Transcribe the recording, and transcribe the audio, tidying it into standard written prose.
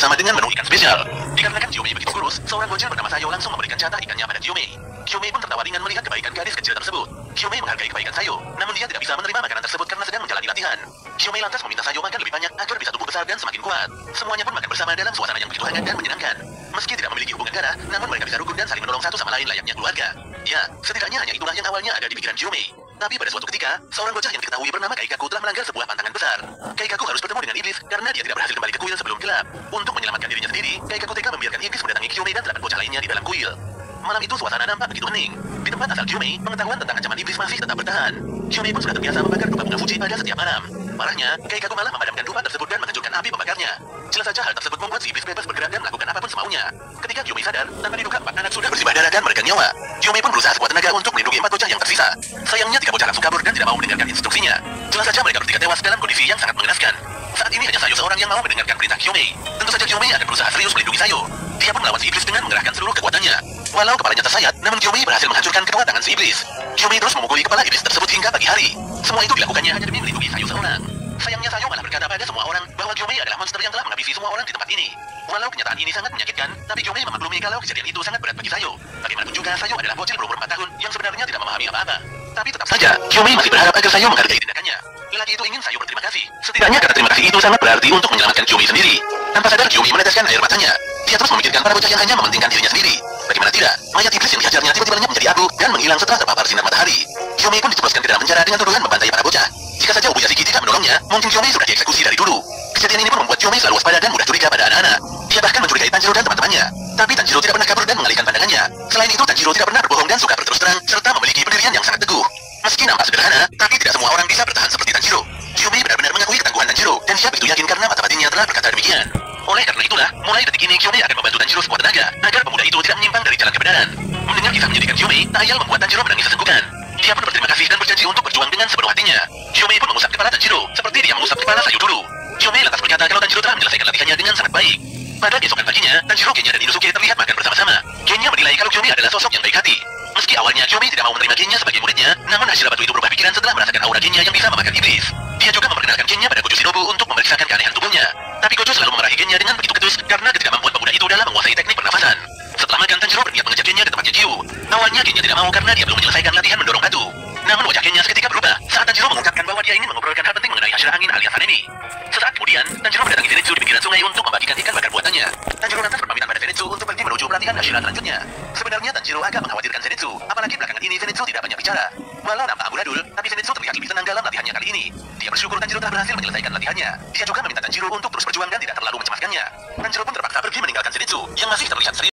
bersama dengan menu ikan spesial. Dikarenakan Kyomei begitu kurus, seorang bocil bernama Sayo langsung memberikan jatah ikannya pada Kyomei. Kyomei pun tertawa ringan melihat kebaikan gadis kecil tersebut. Kyomei menghargai kebaikan Sayo, namun dia tidak bisa menerima makanan tersebut karena sedang menjalani latihan. Kyomei lantas meminta Sayo makan lebih banyak agar bisa tumbuh besar dan semakin kuat. Semuanya pun makan bersama dalam suasana yang begitu hangat dan menyenangkan. Meski tidak memiliki hubungan darah, namun mereka bisa rukun dan saling menolong satu sama lain layaknya keluarga. Ya, setidaknya hanya itulah yang awalnya ada di pikiran Kyomei. Tapi pada suatu ketika, seorang bocah yang diketahui bernama Kaikaku telah melanggar sebuah pantangan besar. Kaikaku harus bertemu dengan iblis karena dia tidak berhasil kembali ke kuil sebelum gelap. Untuk menyelamatkan dirinya sendiri, Kaikaku tega membiarkan iblis mendatangi Kyomei dan 8 bocah lainnya di dalam kuil. Malam itu suasana nampak begitu hening. Di tempat asal Kyomei, pengetahuan tentang ancaman iblis masih tetap bertahan. Kyomei pun sudah terbiasa membakar dupa bunga Fuji pada setiap malam. Parahnya, Kaikaku malah memadamkan dupa tersebut dan menghancurkan api pembakarnya. Jelas saja hal tersebut membuat si iblis bebas bergerak dan melakukan apapun semaunya. Ketika Kyomei sadar, tanpa diduga 4 anak sudah bersimbah darah dan meregang nyawa. Kyomei pun berusaha sekuat tenaga untuk melindungi 4 bocah yang tersisa. Sayangnya 3 bocah langsung kabur dan tidak mau mendengarkan instruksinya. Jelas saja mereka bertiga tewas dalam kondisi yang sangat mengenaskan. Saat ini hanya Sayo seorang yang mau mendengarkan perintah Kyomei. Tentu saja Kyomei akan berusaha serius melindungi Sayo. Dia pun melawan si iblis dengan mengerahkan seluruh kekuatannya. Walau kepalanya tersayat, namun Kyomei berhasil menghancurkan kedua tangan si iblis. Kyomei terus memukuli kepala iblis tersebut hingga pagi hari. Semua itu dilakukannya hanya demi melindungi Sayo seorang. Sayangnya Sayo malah berkata pada semua orang bahwa Kyomei adalah monster yang telah menghabisi semua orang di tempat ini. Walau kenyataan ini sangat menyakitkan, tapi Kyomei memaklumi kalau kejadian itu sangat berat bagi Sayo. Bagaimanapun juga Sayo adalah bocil berumur 4 tahun yang sebenarnya tidak memahami apa-apa. Tapi tetap saja, Kyomei masih berharap agar Sayo menghargai tindakannya. Lelaki itu ingin Sayo berterima kasih. Setidaknya kata terima kasih itu sangat berarti untuk menyelamatkan Kyomei sendiri. Tanpa sadar Kyomei meneteskan air matanya. Dia terus memikirkan para bocah yang hanya mementingkan dirinya sendiri. Bagaimana tidak, mayat iblis yang dihajarnya tiba-tiba lenyap menjadi abu dan menghilang setelah terpapar sinar matahari. Kyomei pun dijebloskan ke dalam penjara dengan tuduhan membantai para bocah. Jika saja Ubu Yashiki tidak menolongnya, mungkin Kyomei sudah dieksekusi dari dulu. Kejadian ini pun membuat Kyomei selalu waspada dan mudah curiga pada anak-anak. Dia bahkan mencurigai Tanjiro dan teman-temannya. Tapi Tanjiro tidak pernah kabur dan mengalihkan pandangannya. Selain itu, Tanjiro tidak pernah berbohong dan suka berterus terang, serta memiliki pendirian yang sangat teguh. Meski nampak sederhana, tapi tidak semua orang bisa bertahan seperti Tanjiro. Kyomei benar-benar mengakui ketangguhan Tanjiro, dan dia begitu yakin karena mata batinnya telah berkata demikian. Oleh karena itulah, mulai detik ini Kyomei akan membantu Tanjiro sekuat tenaga, agar pemuda itu tidak menyimpang dari jalan kebenaran. Mendengar kisah menyedihkan Kyomei, tak ayal membuat Tanjiro menangis sesenggukan. Dia pun berterima kasih dan berjanji untuk berjuang dengan sepenuh hatinya. Kyomei pun mengusap kepala Tanjiro, seperti dia mengusap kepala Sayo dulu. Kyomei lantas berkata kalau Tanjiro telah menyelesaikan latihannya dengan sangat baik. Pada keesokan paginya, Tanjiro, Genya dan Inosuke terlihat makan bersama-sama. Genya menilai kalau Kyomei adalah sosok yang baik hati. Meski awalnya Kyomei tidak mau menerima Genya sebagai muridnya, namun Hashira Batu itu berubah pikiran setelah merasakan aura Genya yang bisa memakan iblis. Dia juga memperkenalkan Genya pada Gojo Shinobu untuk memeriksakan keanehan tubuhnya. Tapi Gojo selalu memarahi Genya dengan begitu ketus karena ketidakmampuan pemuda itu dalam menguasai teknik pernafasan. Setelah makan, Tanjiro berniat mengajak Genya ke tempatnya Gyu. Awalnya Genya tidak mau karena dia belum menyelesaikan latihan mendorong batu. Namun wajah Genya seketika berubah saat Tanjiro mengungkapkan bahwa dia ingin mengobrolkan hal penting mengenai Hashira Angin alias Hanemi. Sesaat kemudian, Tanjiro mendatangi Zenitsu di pinggiran sungai untuk membagikan ikan bakar buatannya. Tanjiro lantas berpamitan pada Zenitsu untuk pergi menuju pelatihan Hashira selanjutnya. Sebenarnya Tanjiro agak mengkhawatirkan Zenitsu, apalagi belakangan ini Zenitsu tidak banyak bicara. Walau nampak amburadul, tapi Zenitsu terlihat lebih tenang dalam latihannya kali ini. Dia bersyukur Tanjiro telah berhasil menyelesaikan latihannya. Dia juga meminta Tanjiro untuk terus berjuang dan tidak terlalu mencemaskannya. Tanjiro pun terpaksa pergi meninggalkan Zenitsu, yang masih terlihat serius.